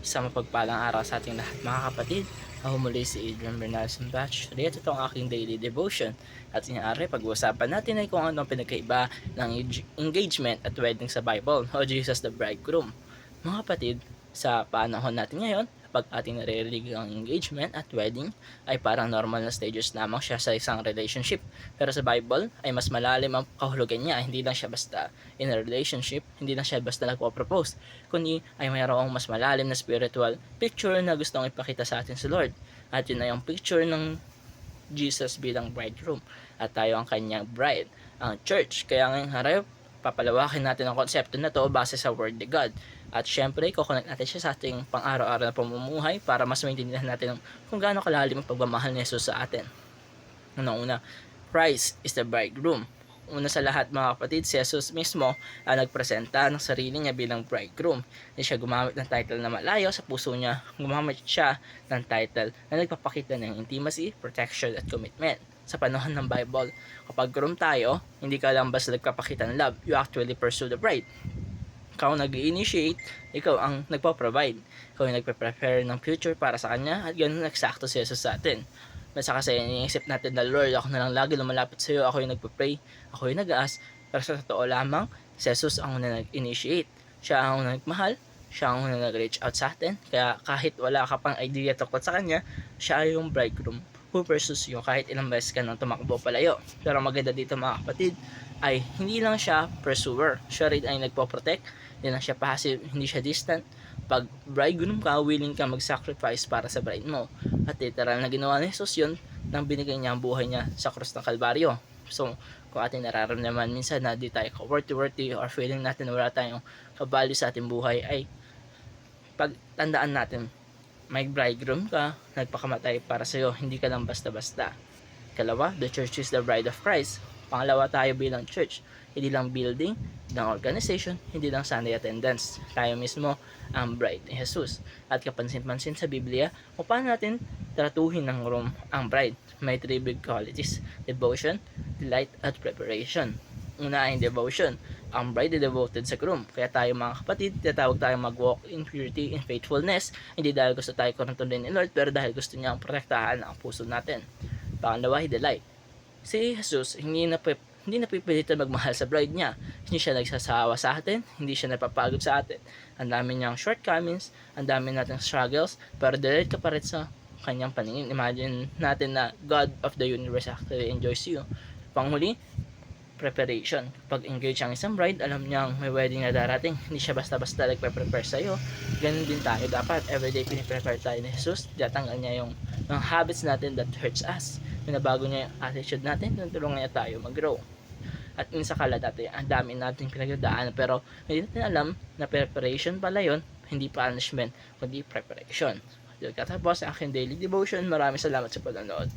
Isang mapagpalang araw sa ating lahat mga kapatid. Ako muli si Adrian Bernal Batch. Ito itong aking daily devotion. At inaari pag-uusapan natin ay kung ano ang pinagkaiba ng engagement at wedding sa Bible o Jesus the Bridegroom. Mga kapatid, sa panahon natin ngayon, pag ating naririnig ang engagement at wedding ay parang normal na stages lamang siya sa isang relationship. Pero sa Bible ay mas malalim ang kahulugan niya. Hindi lang siya basta in a relationship, hindi lang siya basta nagpo-propose, kundi ay mayroong mas malalim na spiritual picture na gustong ipakita sa atin si Lord. At yun ay ang picture ng Jesus bilang bridegroom at tayo ang kanyang bride, ang church. Kaya ngayong araw, papalawakin natin ang konsepto na to base sa Word of God. At syempre, kukonect natin siya sa ating pang-araw-araw na pamumuhay para mas maintindihan natin kung gaano kalalim ang pagmamahal ni Jesus sa atin. Una, Christ is the bridegroom. Una sa lahat mga kapatid, si Jesus mismo ang nagpresenta ng sarili niya bilang bridegroom. Hindi siya gumamit ng title na malayo sa puso niya. Gumamit siya ng title na nagpapakita ng intimacy, protection at commitment. Sa panahon ng Bible, kapag groom tayo, hindi ka lang basta nagpapakita ng love, you actually pursue the bride. Ikaw nag-initiate, ikaw ang nagpo-provide. Ikaw yung nagpe-prepare ng future para sa kanya at ganun eksakto si Jesus sa atin. Basta kasi iniisip natin na Lord, ako na lang lagi lumalapit sa iyo, ako yung nagpe-pray, ako yung nag-ask. Pero sa totoo lamang, si Jesus ang una nag-initiate. Siya ang una nagmahal, siya ang una nag-reach out sa atin. Kaya kahit wala ka pang idea tungkol sa kanya, siya ay yung bridegroom who pursues you kahit ilang beses ka nang tumakbo palayo. Pero maganda dito mga kapatid, ay hindi lang siya pursuer. Siya rin ay nagpo-protect, hindi lang siya passive, hindi siya distant. Pag bridegroom ka, willing ka mag-sacrifice para sa bride mo. At literal na ginawa ni Jesus yun nang binigay niya ang buhay niya sa krus ng Kalbaryo. So, kung ating nararamdaman minsan na di tayo worthy or feeling natin na wala tayong kabalyo sa ating buhay, ay pagtandaan natin, may bridegroom ka, nagpakamatay para sa'yo, hindi ka lang basta-basta. Kalawa, the church is the bride of Christ. Pangalawa, tayo bilang church, hindi lang building, hindi lang organization, hindi lang Sunday attendance. Tayo mismo ang bride ni Jesus. At kapansin-pansin sa Biblia, kung paano natin tratuhin ng room ang bride. May three big qualities: devotion, delight, at preparation. Una ay devotion. Ang bride ay devoted sa groom. Kaya tayo mga kapatid, tinatawag tayo mag-walk in purity and faithfulness. Hindi dahil gusto tayo kuruntulin ni Lord, pero dahil gusto niya ang protektahan ang puso natin. Pangalawa ay delight. Si Jesus, hindi napipilitan magmahal sa bride niya. Hindi siya nagsasawa sa atin, hindi siya napapagod sa atin. Ang dami niyang shortcomings, ang dami nating struggles, pero delight ka pa rin sa kanyang paningin. Imagine natin na God of the universe actually enjoys you. Panghuli, preparation. Pag engage ang isang bride, alam niyang may wedding na darating. Hindi siya basta-basta nagpe-prepare sa'yo. Ganun din tayo. Dapat everyday piniprepare tayo ni Jesus. Tatanggal niya yung habits natin that hurts us. Binabago niya yung attitude natin. Tinutulungan niya tayo mag-grow. At minsan kala dati, ang dami natin pinagdadaan. Pero hindi natin alam na preparation pala yun. Hindi punishment, kundi preparation. Dito katapos ang aking daily devotion. Maraming salamat sa panonood.